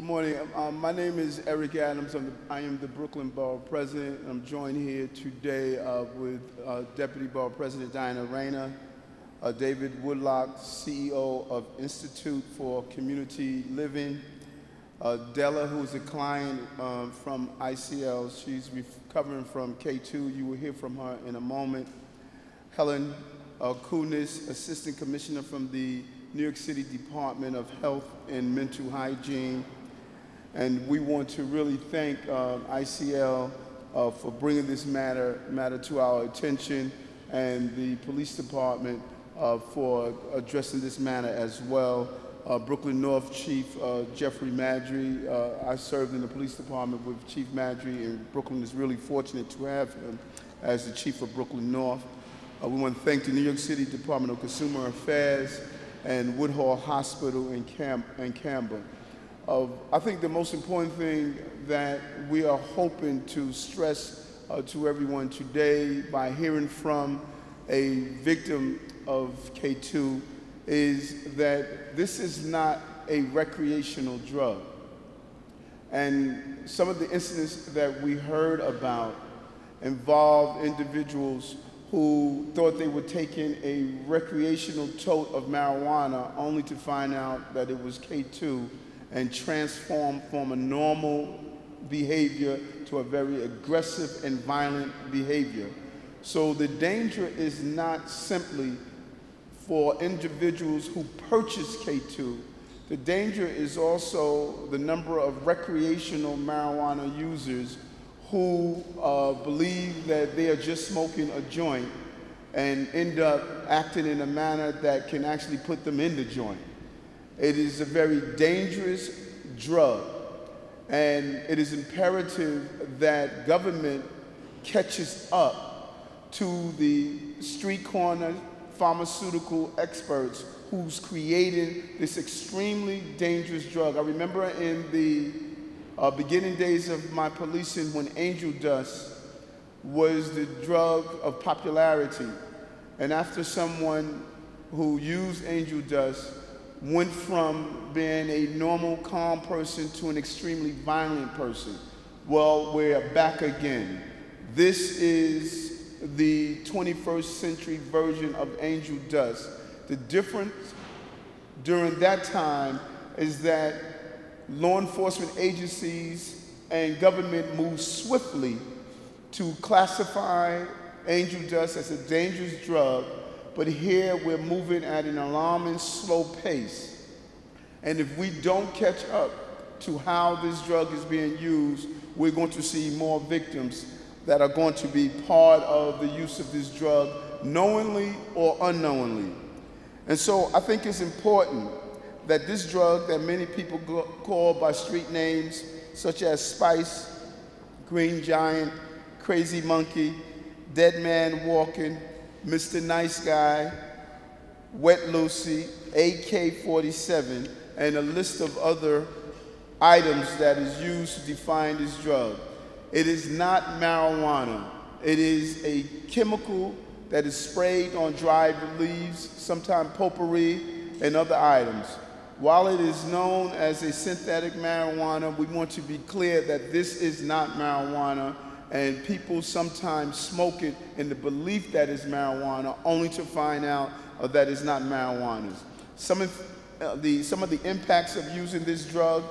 Good morning. My name is Eric Adams. I am the Brooklyn Borough President. I'm joined here today with Deputy Borough President Diana Reyna, David Woodlock, CEO of Institute for Community Living, Della, who's a client from ICL. She's recovering from K2. You will hear from her in a moment. Helen Kunis, Assistant Commissioner from the New York City Department of Health and Mental Hygiene. And we want to really thank ICL for bringing this matter to our attention, and the police department for addressing this matter as well. Brooklyn North Chief Jeffrey Maddrey, I served in the police department with Chief Maddrey, and Brooklyn is really fortunate to have him as the Chief of Brooklyn North. We want to thank the New York City Department of Consumer Affairs and Woodhull Hospital in Camden. I think the most important thing that we are hoping to stress to everyone today by hearing from a victim of K2 is that this is not a recreational drug. And some of the incidents that we heard about involved individuals who thought they were taking a recreational tote of marijuana only to find out that it was K2 and transform from a normal behavior to a very aggressive and violent behavior. So the danger is not simply for individuals who purchase K2. The danger is also the number of recreational marijuana users who believe that they are just smoking a joint and end up acting in a manner that can actually put them in the joint. It is a very dangerous drug, and it is imperative that government catches up to the street corner pharmaceutical experts who's creating this extremely dangerous drug. I remember in the beginning days of my policing when angel dust was the drug of popularity. And after someone who used angel dust went from being a normal, calm person to an extremely violent person, well, we're back again. This is the 21st century version of angel dust. The difference during that time is that law enforcement agencies and government moved swiftly to classify angel dust as a dangerous drug, but here we're moving at an alarming slow pace. And if we don't catch up to how this drug is being used, we're going to see more victims that are going to be part of the use of this drug, knowingly or unknowingly. And so I think it's important that this drug that many people call by street names such as Spice, Green Giant, Crazy Monkey, Dead Man Walking, Mr. Nice Guy, Wet Lucy, AK-47, and a list of other items that is used to define this drug. It is not marijuana. It is a chemical that is sprayed on dried leaves, sometimes potpourri, and other items. While it is known as a synthetic marijuana, we want to be clear that this is not marijuana, and people sometimes smoke it in the belief that it's marijuana, only to find out that it's not marijuana. Some of the impacts of using this drug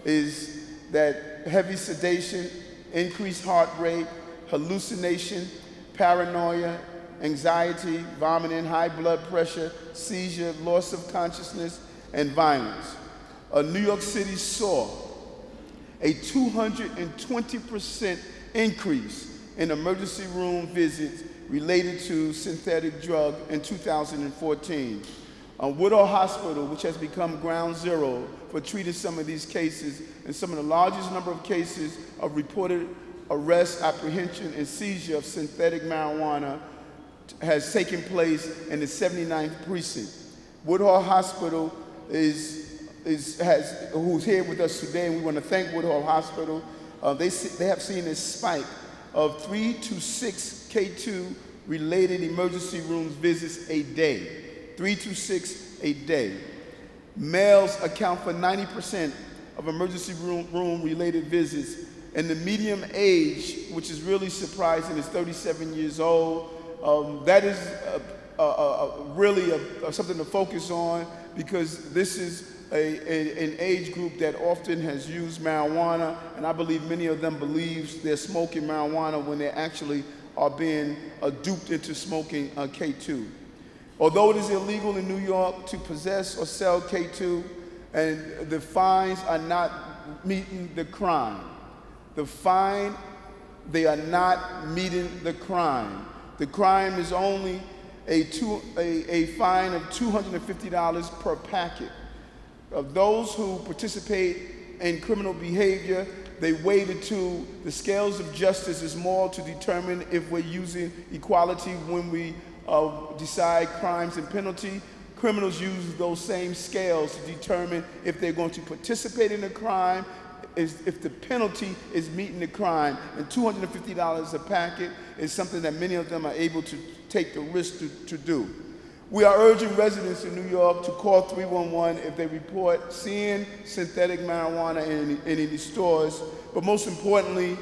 is that heavy sedation, increased heart rate, hallucination, paranoia, anxiety, vomiting, high blood pressure, seizure, loss of consciousness, and violence. New York City saw a 220% increase in emergency room visits related to synthetic drug in 2014. Woodhull Hospital, which has become ground zero for treating some of these cases, and some of the largest number of cases of reported arrest, apprehension, and seizure of synthetic marijuana has taken place in the 79th precinct. Woodhull Hospital who's here with us today, and we want to thank Woodhull Hospital. They have seen a spike of 3 to 6 K2 related emergency room visits a day. 3 to 6 a day. Males account for 90% of emergency room related visits, and the median age, which is really surprising, is 37 years old. That is really something to focus on, because this is an age group that often has used marijuana, and I believe many of them believe they're smoking marijuana when they actually are being duped into smoking K2. Although it is illegal in New York to possess or sell K2, and the fines are not meeting the crime. They are not meeting the crime. The crime is only a fine of $250 per packet. Of those who participate in criminal behavior, they weigh the scales of justice is more to determine if we're using equality when we decide crimes and penalty. Criminals use those same scales to determine if they're going to participate in a crime, if the penalty is meeting the crime. And $250 a packet is something that many of them are able to take the risk to do. We are urging residents in New York to call 311 if they report seeing synthetic marijuana in any stores. But most importantly,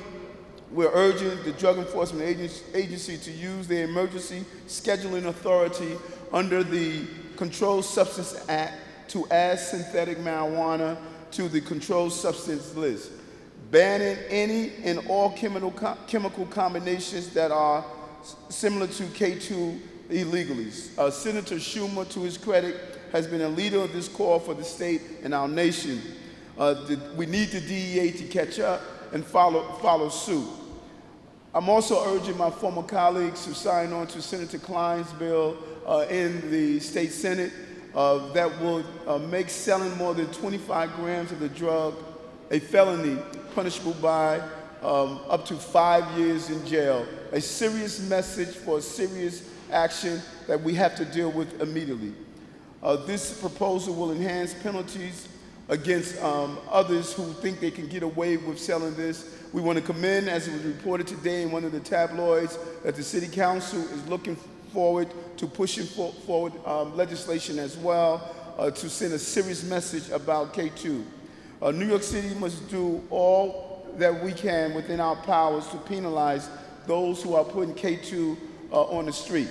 we're urging the Drug Enforcement Agency to use their emergency scheduling authority under the Controlled Substance Act to add synthetic marijuana to the controlled substance list, banning any and all chemical combinations that are similar to K2 illegally. Senator Schumer, to his credit, has been a leader of this call for the state and our nation. We need the DEA to catch up and follow suit. I'm also urging my former colleagues to sign on to Senator Klein's bill in the state Senate that will make selling more than 25 grams of the drug a felony punishable by up to 5 years in jail. A serious message for a serious action that we have to deal with immediately. This proposal will enhance penalties against others who think they can get away with selling this. We want to commend, as it was reported today in one of the tabloids, that the City Council is looking forward to pushing forward legislation as well to send a serious message about K2. New York City must do all that we can within our powers to penalize those who are putting K2 on the street.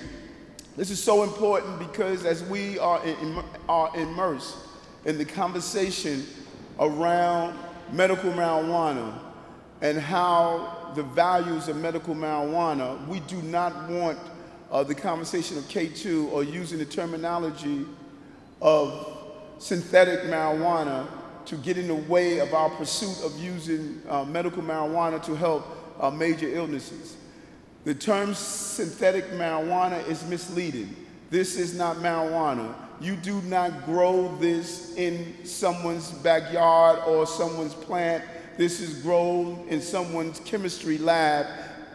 This is so important because as we are immersed in the conversation around medical marijuana and how the values of medical marijuana, we do not want the conversation of K2 or using the terminology of synthetic marijuana to get in the way of our pursuit of using medical marijuana to help major illnesses. The term synthetic marijuana is misleading. This is not marijuana. You do not grow this in someone's backyard or someone's plant. This is grown in someone's chemistry lab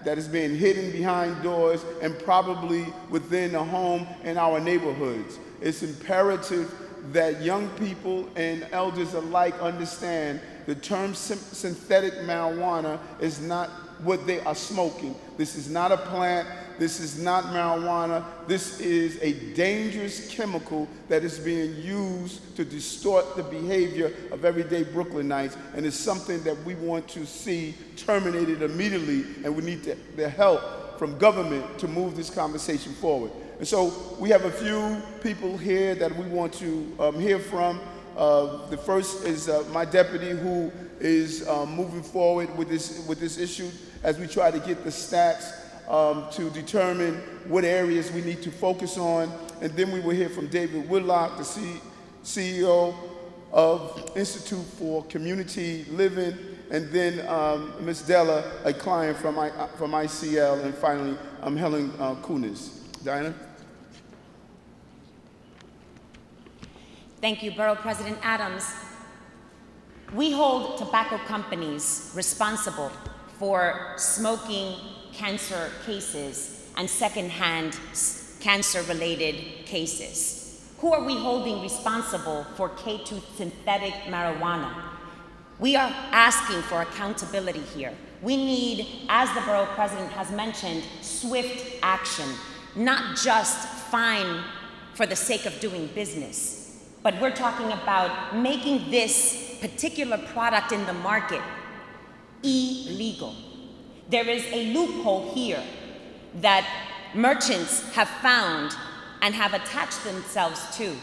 that is being hidden behind doors and probably within a home in our neighborhoods. It's imperative that young people and elders alike understand the term synthetic marijuana is not what they are smoking. This is not a plant. This is not marijuana. This is a dangerous chemical that is being used to distort the behavior of everyday Brooklynites, and it's something that we want to see terminated immediately, and we need the help from government to move this conversation forward. And so we have a few people here that we want to hear from. The first is my deputy, who is moving forward with this issue as we try to get the stats to determine what areas we need to focus on. And then we will hear from David Woodlock, the CEO of Institute for Community Living, and then Ms. Della, a client from ICL, and finally Helen Kunis. Diana? Thank you, Borough President Adams. We hold tobacco companies responsible for smoking cancer cases and secondhand cancer-related cases. Who are we holding responsible for K2 synthetic marijuana? We are asking for accountability here. We need, as the Borough President has mentioned, swift action, not just fine for the sake of doing business. but we're talking about making this particular product in the market illegal. There is a loophole here that merchants have found and have attached themselves to.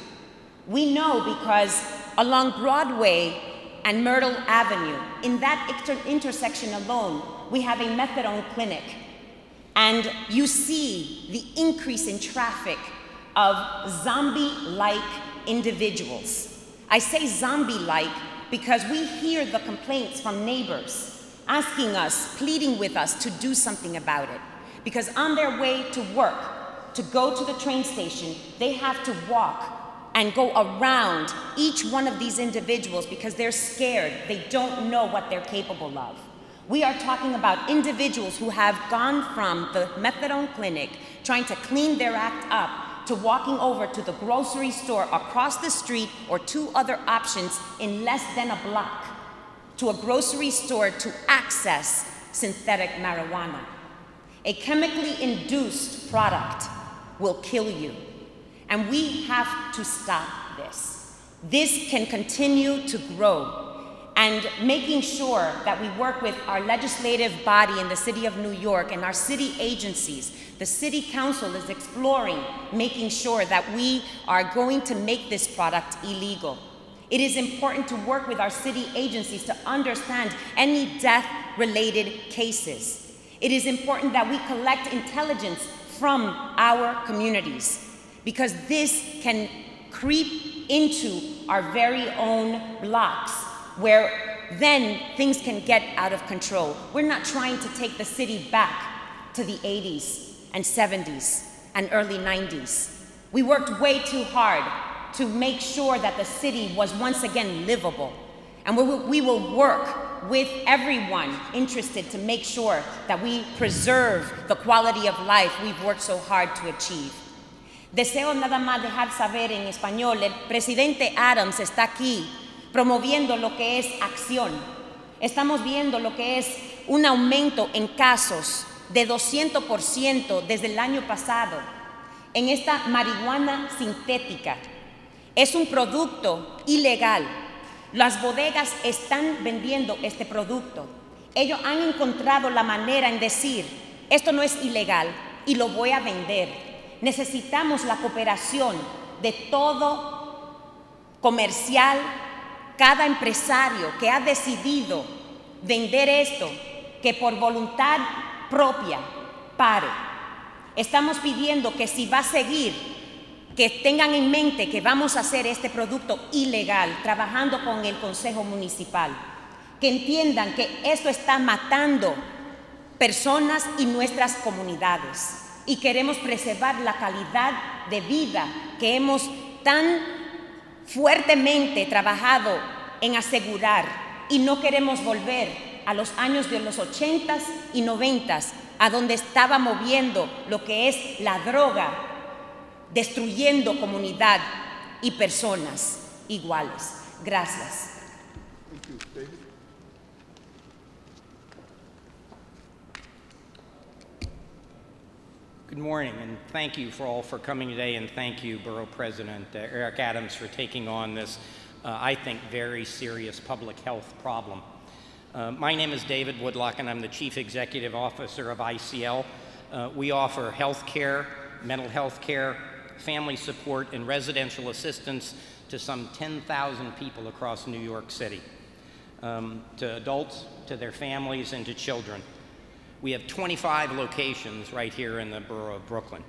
We know because along Broadway and Myrtle Avenue, in that intersection alone, we have a methadone clinic. And you see the increase in traffic of zombie-like individuals. I say zombie-like because we hear the complaints from neighbors asking us, pleading with us to do something about it. Because on their way to work, to go to the train station, they have to walk and go around each one of these individuals because they're scared. They don't know what they're capable of. We are talking about individuals who have gone from the methadone clinic, trying to clean their act up, to walking over to the grocery store across the street or two other options in less than a block, to a grocery store to access synthetic marijuana. A chemically induced product will kill you. And we have to stop this. This can continue to grow. And making sure that we work with our legislative body in the city of New York and our city agencies. The city council is exploring making sure that we are going to make this product illegal. It is important to work with our city agencies to understand any death-related cases. It is important that we collect intelligence from our communities, because this can creep into our very own blocks, where then things can get out of control. We're not trying to take the city back to the 80s and 70s and early 90s. We worked way too hard to make sure that the city was once again livable. And we will work with everyone interested to make sure that we preserve the quality of life we've worked so hard to achieve. Deseo nada más dejar saber en español, el presidente Adams está aquí promoviendo lo que es acción. Estamos viendo lo que es un aumento en casos de 200% desde el año pasado en esta marihuana sintética. Es un producto ilegal. Las bodegas están vendiendo este producto. Ellos han encontrado la manera en decir, esto no es ilegal y lo voy a vender. Necesitamos la cooperación de todo comercial, cada empresario que ha decidido vender esto, que por voluntad propia pare. Estamos pidiendo que si va a seguir, que tengan en mente que vamos a hacer este producto ilegal, trabajando con el Consejo Municipal. Que entiendan que esto está matando personas y nuestras comunidades. Y queremos preservar la calidad de vida que hemos tan fuertemente trabajado en asegurar, y no queremos volver a los años de los 80s y 90s, a donde estaba moviendo lo que es la droga, destruyendo comunidad y personas iguales. Gracias. Thank you, David. Good morning, and thank you for coming today, and thank you, Borough President Eric Adams, for taking on this, I think, very serious public health problem. My name is David Woodlock, and I'm the Chief Executive Officer of ICL. We offer health care, mental health care, family support, and residential assistance to some 10,000 people across New York City, to adults, to their families, and to children. We have 25 locations right here in the borough of Brooklyn.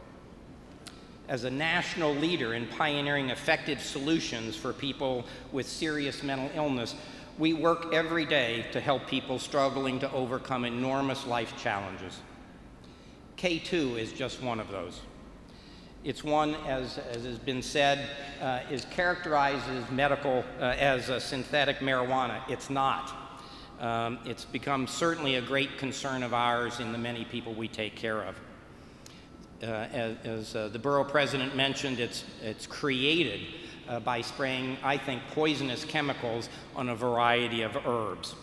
As a national leader in pioneering effective solutions for people with serious mental illness, we work every day to help people struggling to overcome enormous life challenges. K2 is just one of those. It's one, as has been said, is characterized as medical, as a synthetic marijuana. It's not. It's become certainly a great concern of ours in the many people we take care of. As the borough president mentioned, it's created by spraying, I think, poisonous chemicals on a variety of herbs.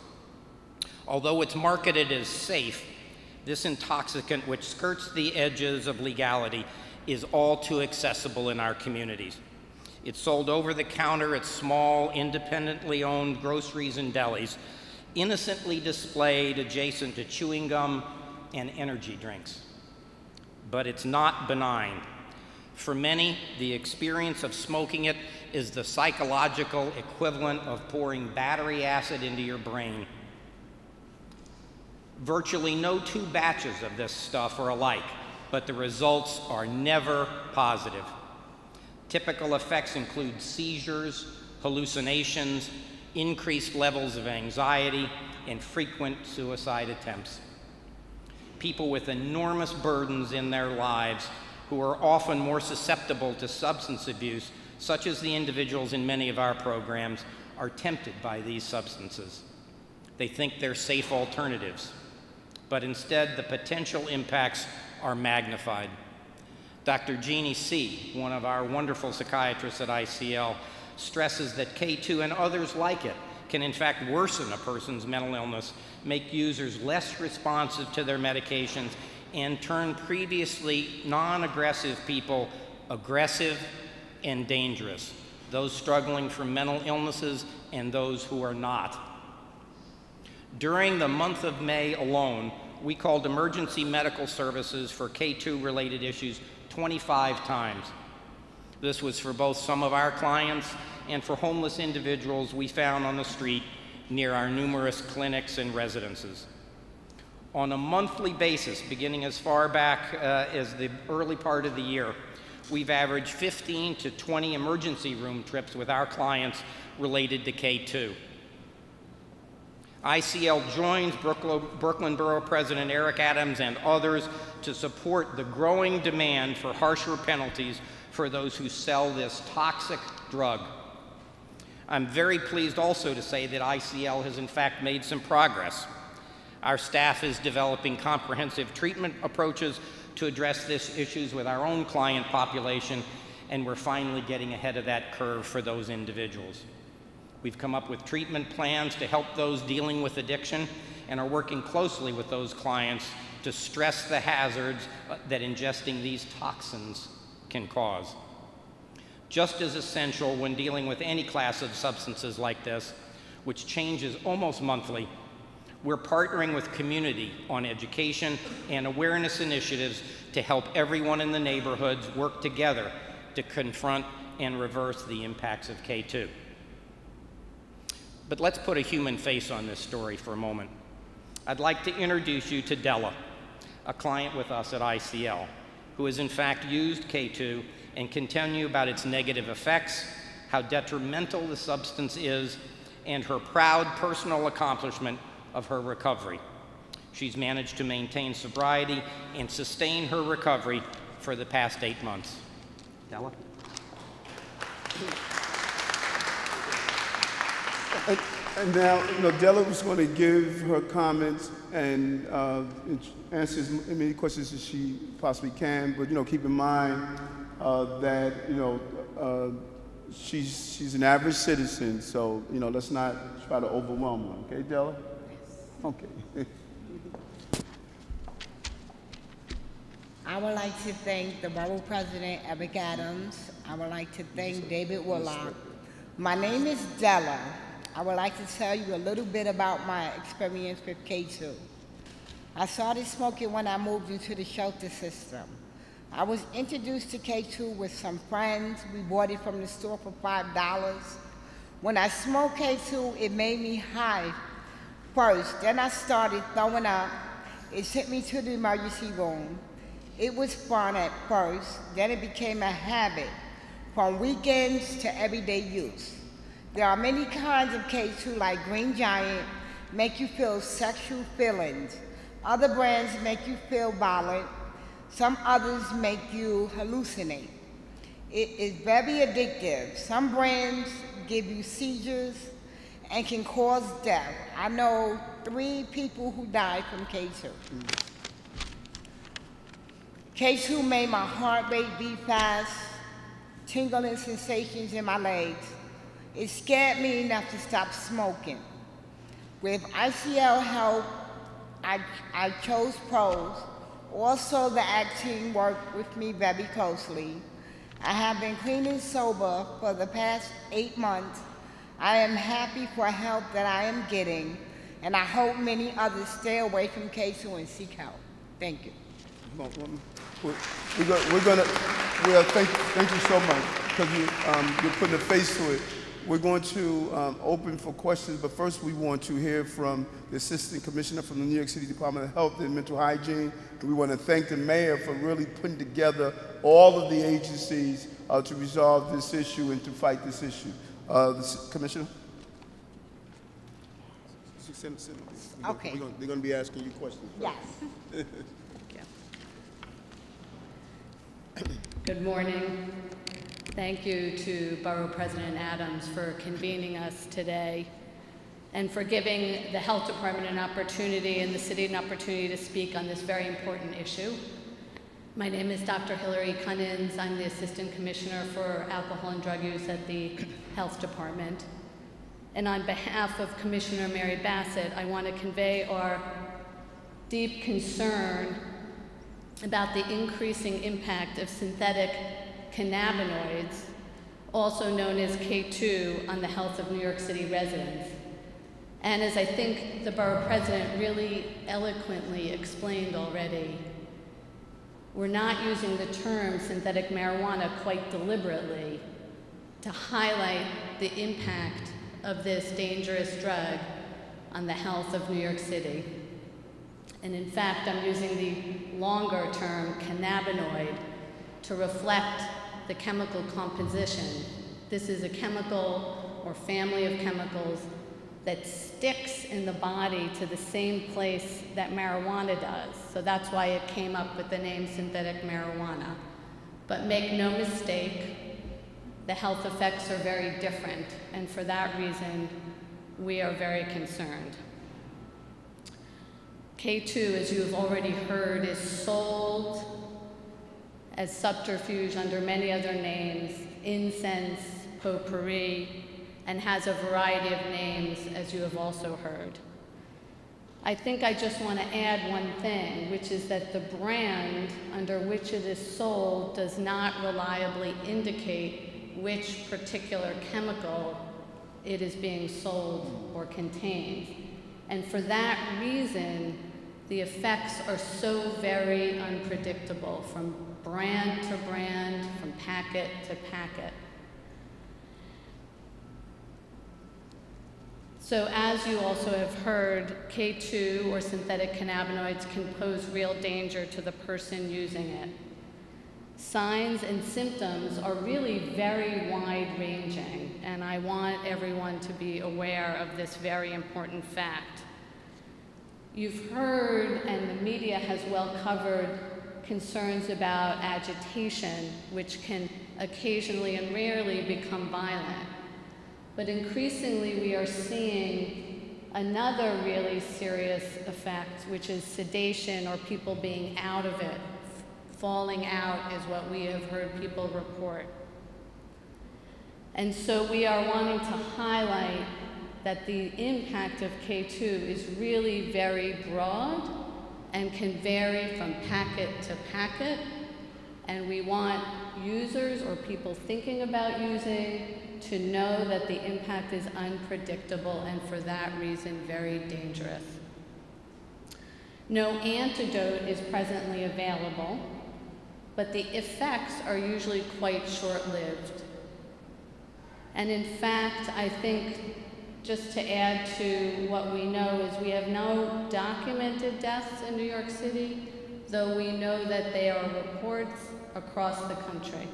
Although it's marketed as safe, this intoxicant, which skirts the edges of legality, is all too accessible in our communities. It's sold over the counter at small, independently owned groceries and delis, innocently displayed adjacent to chewing gum and energy drinks. But it's not benign. For many, the experience of smoking it is the psychological equivalent of pouring battery acid into your brain. Virtually no two batches of this stuff are alike, but the results are never positive. Typical effects include seizures, hallucinations, increased levels of anxiety, and frequent suicide attempts. People with enormous burdens in their lives who are often more susceptible to substance abuse, such as the individuals in many of our programs, are tempted by these substances. They think they're safe alternatives, but instead the potential impacts are magnified. Dr. Jeannie C., one of our wonderful psychiatrists at ICL, stresses that K2 and others like it can in fact worsen a person's mental illness, make users less responsive to their medications, and turn previously non-aggressive people aggressive and dangerous, those struggling from mental illnesses and those who are not. During the month of May alone, we called emergency medical services for K2-related issues 25 times. This was for both some of our clients and for homeless individuals we found on the street near our numerous clinics and residences. On a monthly basis, beginning as far back as the early part of the year, we've averaged 15 to 20 emergency room trips with our clients related to K2. ICL joins Brooklyn Borough President Eric Adams and others to support the growing demand for harsher penalties for those who sell this toxic drug. I'm very pleased also to say that ICL has in fact made some progress. Our staff is developing comprehensive treatment approaches to address these issues with our own client population, and we're finally getting ahead of that curve for those individuals. We've come up with treatment plans to help those dealing with addiction and are working closely with those clients to stress the hazards that ingesting these toxins can cause. Just as essential when dealing with any class of substances like this, which changes almost monthly, we're partnering with community on education and awareness initiatives to help everyone in the neighborhoods work together to confront and reverse the impacts of K2. But let's put a human face on this story for a moment. I'd like to introduce you to Della, a client with us at ICL, who has in fact used K2 and can tell you about its negative effects, how detrimental the substance is, and her proud personal accomplishment of her recovery. She's managed to maintain sobriety and sustain her recovery for the past 8 months. Della? And now, Della was going to give her comments and answer as many questions as she possibly can, but, keep in mind that, she's an average citizen, so, let's not try to overwhelm her. Okay, Della? Okay. I would like to thank the Borough President, Eric Adams. I would like to thank David Woodlock. My name is Della. I would like to tell you a little bit about my experience with K2. I started smoking when I moved into the shelter system. I was introduced to K2 with some friends. We bought it from the store for $5. When I smoked K2, it made me high first. Then I started throwing up. It sent me to the emergency room. It was fun at first. Then it became a habit, from weekends to everyday use. There are many kinds of K2, like Green Giant, make you feel sexual feelings. Other brands make you feel violent. Some others make you hallucinate. It is very addictive. Some brands give you seizures and can cause death. I know 3 people who died from K2. K2 made my heart rate beat fast, tingling sensations in my legs. It scared me enough to stop smoking. With ICL help, I chose pros. Also, the ACT team worked with me very closely. I have been clean and sober for the past 8 months. I am happy for help that I am getting, and I hope many others stay away from K2 and seek help. Thank you. Thank you so much, because you're putting a face to it. We're going to open for questions, but first we want to hear from the Assistant Commissioner from the New York City Department of Health and Mental Hygiene. And we want to thank the Mayor for really putting together all of the agencies to resolve this issue and to fight this issue. Commissioner? Okay. They're going to be asking you questions. Yes. Good morning. Thank you to Borough President Adams for convening us today and for giving the Health Department an opportunity and the city an opportunity to speak on this very important issue. My name is Dr. Hillary Cunnins. I'm the Assistant Commissioner for Alcohol and Drug Use at the Health Department. And on behalf of Commissioner Mary Bassett, I want to convey our deep concern about the increasing impact of synthetic cannabinoids, also known as K2, on the health of New York City residents. And as I think the Borough President really eloquently explained already, we're not using the term synthetic marijuana quite deliberately to highlight the impact of this dangerous drug on the health of New York City. And in fact, I'm using the longer term cannabinoid to reflect the chemical composition. This is a chemical or family of chemicals that sticks in the body to the same place that marijuana does. So that's why it came up with the name synthetic marijuana. But make no mistake, the health effects are very different, and for that reason, we are very concerned. K2, as you have already heard, is sold as subterfuge under many other names, incense, potpourri, and has a variety of names, as you have also heard. I think I just want to add one thing, which is that the brand under which it is sold does not reliably indicate which particular chemical it is being sold or contains. And for that reason, the effects are so very unpredictable from brand to brand, from packet to packet. So as you also have heard, K2 or synthetic cannabinoids can pose real danger to the person using it. Signs and symptoms are really very wide-ranging, and I want everyone to be aware of this very important fact. You've heard, and the media has well covered, concerns about agitation, which can occasionally and rarely become violent. But increasingly, we are seeing another really serious effect, which is sedation or people being out of it. Falling out is what we have heard people report. And so we are wanting to highlight that the impact of K2 is really very broad and can vary from packet to packet. And we want users or people thinking about using to know that the impact is unpredictable and for that reason very dangerous. No antidote is presently available, but the effects are usually quite short-lived. And in fact, I think, just to add to what we know, is we have no documented deaths in New York City, though we know that there are reports across the country.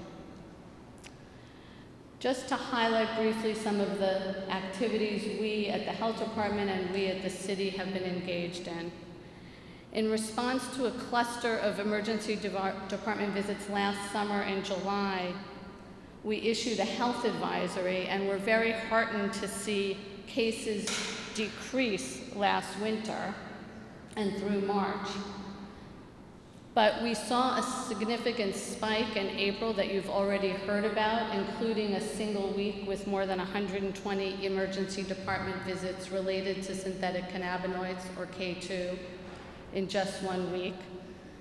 Just to highlight briefly some of the activities we at the Health Department and we at the city have been engaged in. In response to a cluster of emergency department visits last summer in July, we issued a health advisory, and we're very heartened to see cases decrease last winter and through March. But we saw a significant spike in April that you've already heard about, including a single week with more than 120 emergency department visits related to synthetic cannabinoids, or K2, in just 1 week.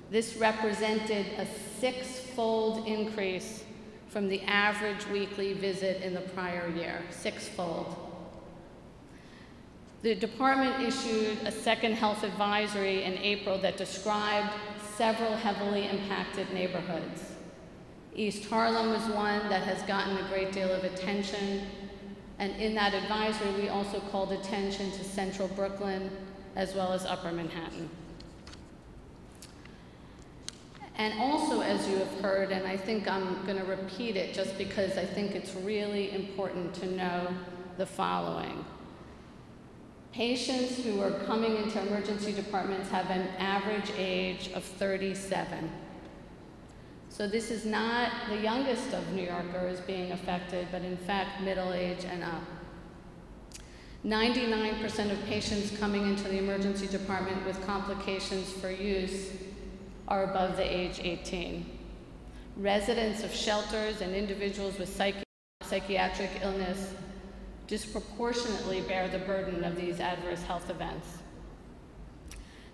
This represented a 6-fold increase from the average weekly visit in the prior year, sixfold. The department issued a second health advisory in April that described several heavily impacted neighborhoods. East Harlem was one that has gotten a great deal of attention, and in that advisory we also called attention to Central Brooklyn as well as Upper Manhattan. And also, as you have heard, and I think I'm going to repeat it just because I think it's really important to know the following. Patients who are coming into emergency departments have an average age of 37. So this is not the youngest of New Yorkers being affected, but in fact middle age and up. 99% of patients coming into the emergency department with complications for use are above the age 18. Residents of shelters and individuals with psychiatric illness disproportionately bear the burden of these adverse health events.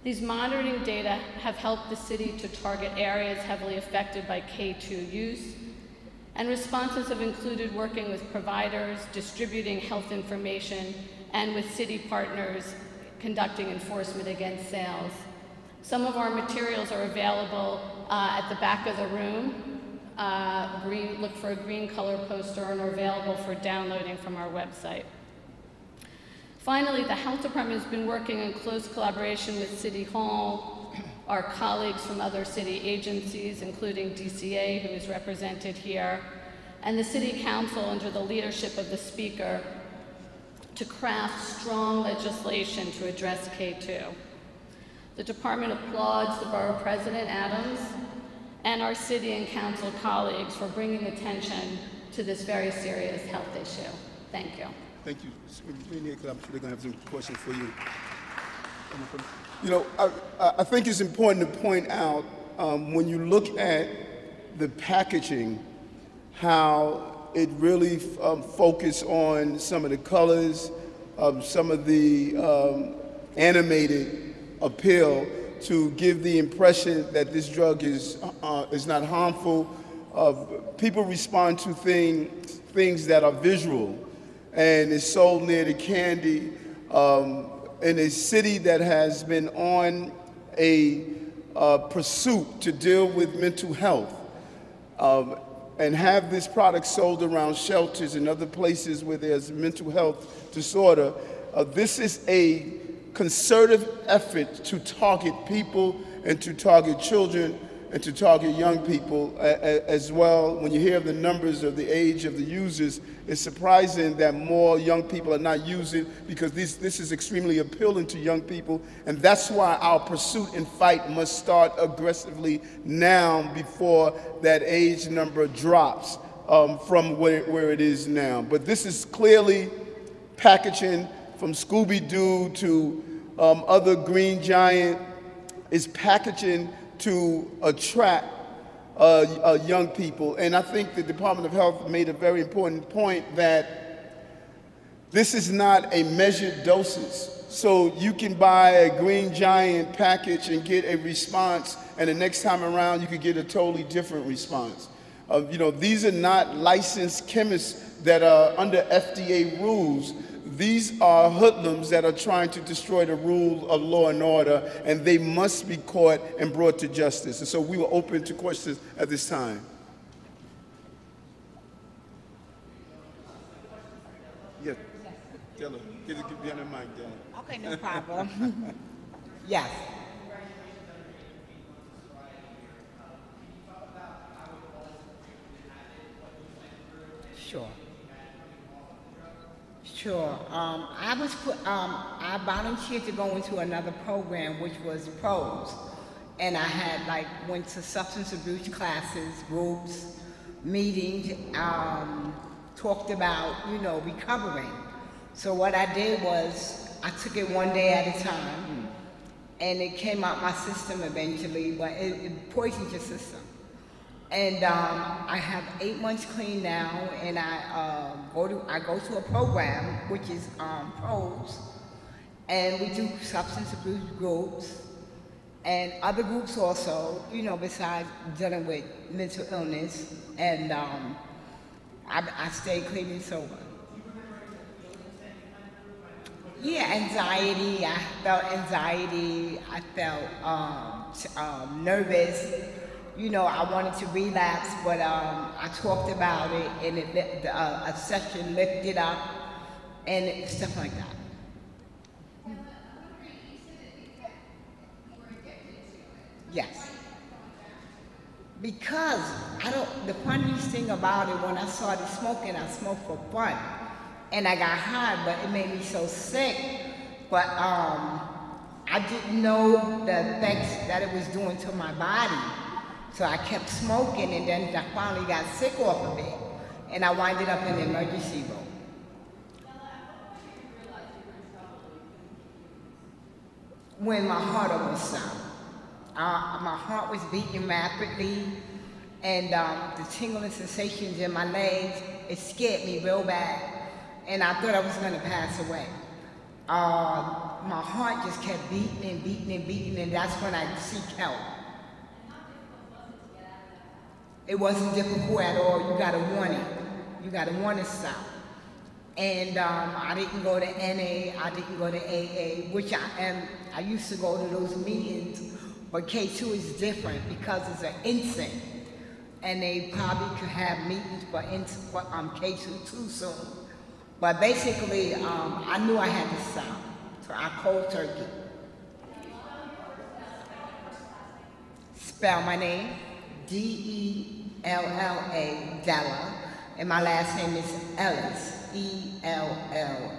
These monitoring data have helped the city to target areas heavily affected by K2 use, and responses have included working with providers, distributing health information, and with city partners conducting enforcement against sales. Some of our materials are available at the back of the room. Look for a green color poster and are available for downloading from our website. Finally, the health department has been working in close collaboration with City Hall, our colleagues from other city agencies, including DCA, who is represented here, and the City Council under the leadership of the Speaker to craft strong legislation to address K2. The department applauds the Borough President, Adams, and our city and council colleagues for bringing attention to this very serious health issue. Thank you. Thank you. I'm sure they're going to have some questions for you. You know, I think it's important to point out when you look at the packaging, how it really focused on some of the colors, some of the animated appeal to give the impression that this drug is not harmful. People respond to things that are visual, and it's sold near the candy in a city that has been on a pursuit to deal with mental health, and have this product sold around shelters and other places where there's mental health disorder. This is a concerted effort to target people and to target children and to target young people as well. When you hear the numbers of the age of the users, it's surprising that more young people are not using, because this is extremely appealing to young people, and that's why our pursuit and fight must start aggressively now before that age number drops from where it is now. But this is clearly packaging from Scooby-Doo to other Green Giant, is packaging to attract young people. And I think the Department of Health made a very important point that this is not a measured doses. So you can buy a Green Giant package and get a response, and the next time around you could get a totally different response. You know, these are not licensed chemists that are under FDA rules. These are hoodlums that are trying to destroy the rule of law and order, and they must be caught and brought to justice. And so we were open to questions at this time. Yes. Della, get behind the mic, Della. Okay, no problem. Yes. Sure. Sure. I volunteered to go into another program, which was PROS, and I had went to substance abuse classes, groups, meetings, talked about recovering. So what I did was I took it one day at a time, and it came out my system eventually, but it poisoned your system. And I have 8 months clean now, and I go to a program which is PROS, and we do substance abuse groups, and other groups also, you know, besides dealing with mental illness, and I stayed clean and sober. Yeah, anxiety. I felt anxiety. I felt nervous. You know, I wanted to relapse, but I talked about it, and a session lifted up, and stuff like that. Yes. Because the funniest thing about it, when I started smoking, I smoked for fun. And I got high, but it made me so sick. But I didn't know the effects that it was doing to my body. So I kept smoking, and then I finally got sick off of it. And I winded up in the emergency room. When my heart almost stopped. My heart was beating rapidly, and the tingling sensations in my legs, it scared me real bad. And I thought I was going to pass away. My heart just kept beating and beating and beating, and that's when I seek help. It wasn't difficult at all. You got to want it. You got to want to stop. And I didn't go to NA. I didn't go to AA, which I used to go to those meetings, but K2 is different because it's an instant, and they probably could have meetings for K2 too soon. But basically, I knew I had to stop, so I cold turkey. Spell my name, D-E-L-L-A, Della, and my last name is Ellis, E-L-L-I-S.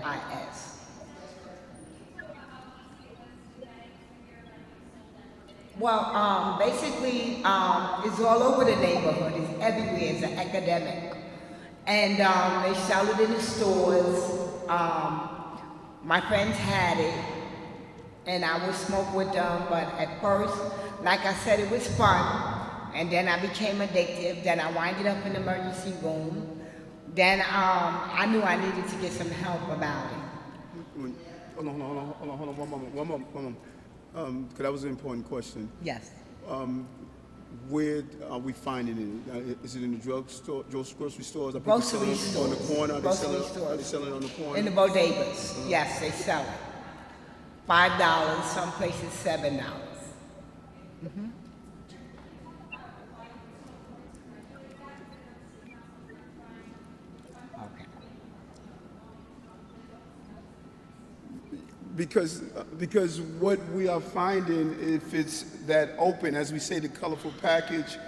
Well, basically, it's all over the neighborhood. It's everywhere. It's an epidemic. And they sell it in the stores. My friends had it, and I would smoke with them, but at first, like I said, it was fun. And then I became addictive. Then I winded up in the emergency room. Then I knew I needed to get some help about it. Hold on, one moment. Because that was an important question. Yes. Where are we finding it? Is it in the drugstore, grocery stores? Are Grocery stores on the corner? Are they selling it on the corner? In the bodegas. Yes, they sell it. $5, some places $7. Okay. Because what we are finding, if it's that open, as we say, the colorful package,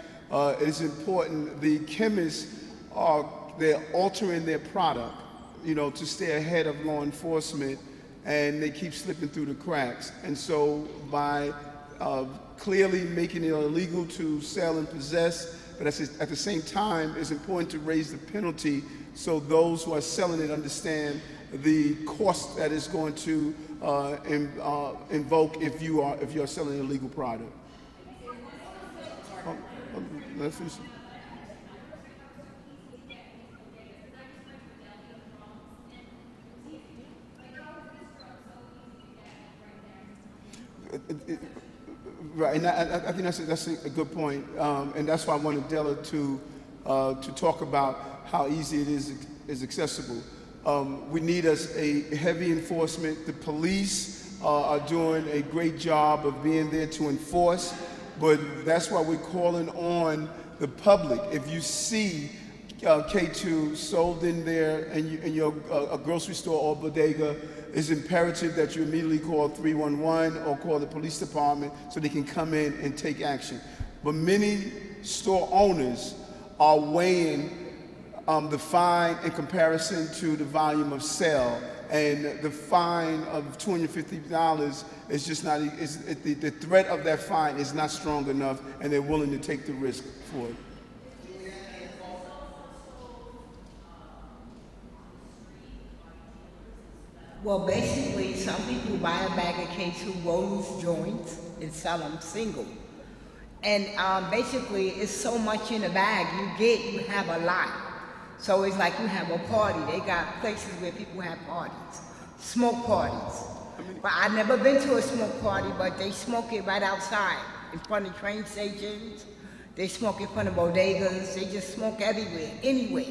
is important. The chemists they're altering their product, you know, to stay ahead of law enforcement, and they keep slipping through the cracks. And so by clearly making it illegal to sell and possess, but at the same time, it's important to raise the penalty so those who are selling it understand the cost that is going to invoke if you are selling an illegal product. Let's finish. Right, and I think that's a good point, and that's why I wanted Della to talk about how easy it is accessible. We need us a heavy enforcement. The police are doing a great job of being there to enforce, but that's why we're calling on the public. If you see K2 sold in there in your grocery store or bodega, it's imperative that you immediately call 311 or call the police department so they can come in and take action. But many store owners are weighing the fine in comparison to the volume of sale, and the fine of $250 is just not, the threat of that fine is not strong enough, and they're willing to take the risk for it. Well, basically, some people buy a bag of K2 roll-loose joints and sell them single. And basically, it's so much in the bag, you have a lot. So it's like you have a party. They got places where people have parties. smoke parties. But I've never been to a smoke party, but they smoke it right outside, in front of train stations. They smoke in front of bodegas. They just smoke everywhere, anywhere.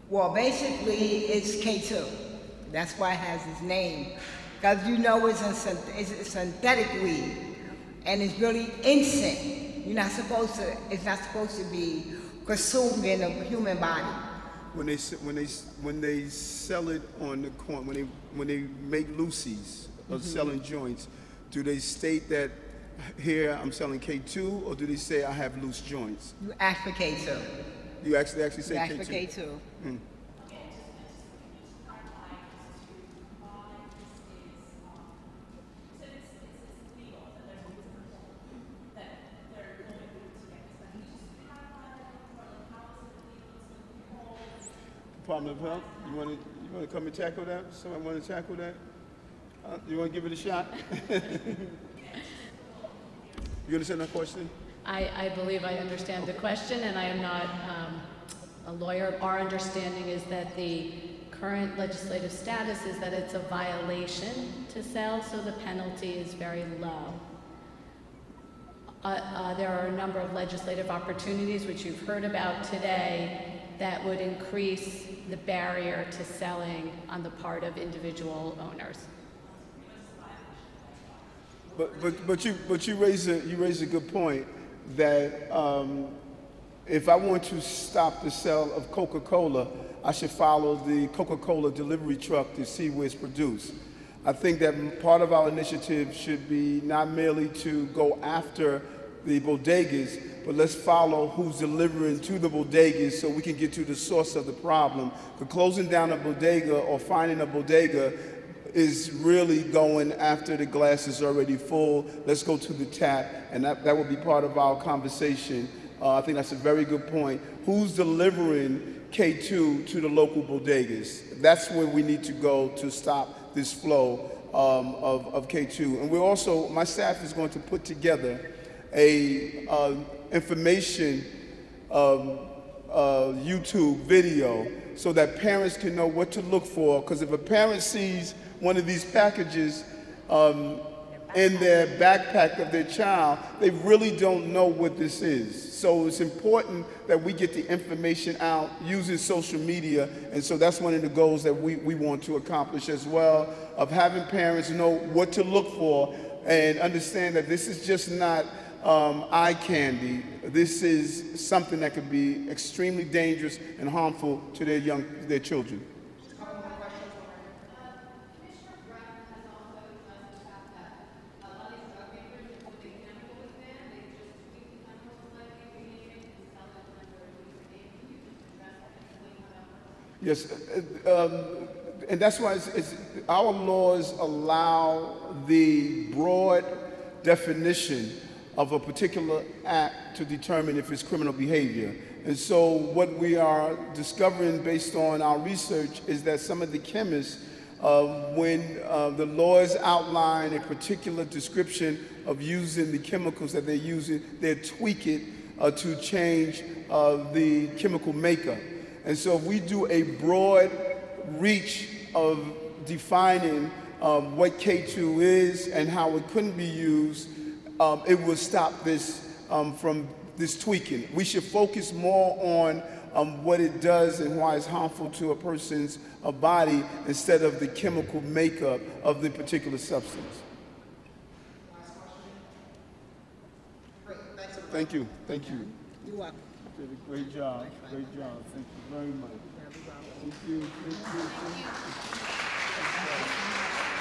Well, basically, it's K2. That's why it has its name. Because you know it's a synthetic weed, and it's really insane. It's not supposed to be consumed in a human body. When they sell it on the corner, when they make loosies or selling joints, do they state that here I'm selling K2, or do they say I have loose joints? You ask for K2. You actually say You K2? ask for K2. Mm. Department of Health, you want to come and tackle that? Someone want to tackle that? You want to give it a shot? You understand that question? I believe I understand the question, and I am not a lawyer. Our understanding is that the current legislative status is that it's a violation to sell, so the penalty is very low. There are a number of legislative opportunities, which you've heard about today, that would increase the barrier to selling on the part of individual owners. But you raise a good point that if I want to stop the sale of Coca-Cola, I should follow the Coca-Cola delivery truck to see where it's produced. I think that part of our initiative should be not merely to go after the bodegas, but let's follow who's delivering to the bodegas so we can get to the source of the problem. But closing down a bodega or finding a bodega is really going after the glass is already full. Let's go to the tap, and that will be part of our conversation. I think that's a very good point. Who's delivering K2 to the local bodegas? That's where we need to go to stop this flow of K2. And we're also, my staff is going to put together a information YouTube video so that parents can know what to look for. Because if a parent sees one of these packages in their backpack of their child, they really don't know what this is. So it's important that we get the information out using social media, and so that's one of the goals that we want to accomplish as well, of having parents know what to look for and understand that this is just not eye candy. This is something that could be extremely dangerous and harmful to their children. Yes, and that's why our laws allow the broad definition of a particular act to determine if it's criminal behavior. And so what we are discovering based on our research is that some of the chemists, when the laws outline a particular description of using the chemicals that they're using, they tweak it to change the chemical makeup. And so if we do a broad reach of defining what K2 is and how it couldn't be used, it will stop this from this tweaking. We should focus more on what it does and why it's harmful to a person's body instead of the chemical makeup of the particular substance. Thank you. Thank you. You're welcome. You did a great job. Great job. Thank you very much. Thank you. Thank you. Thank you.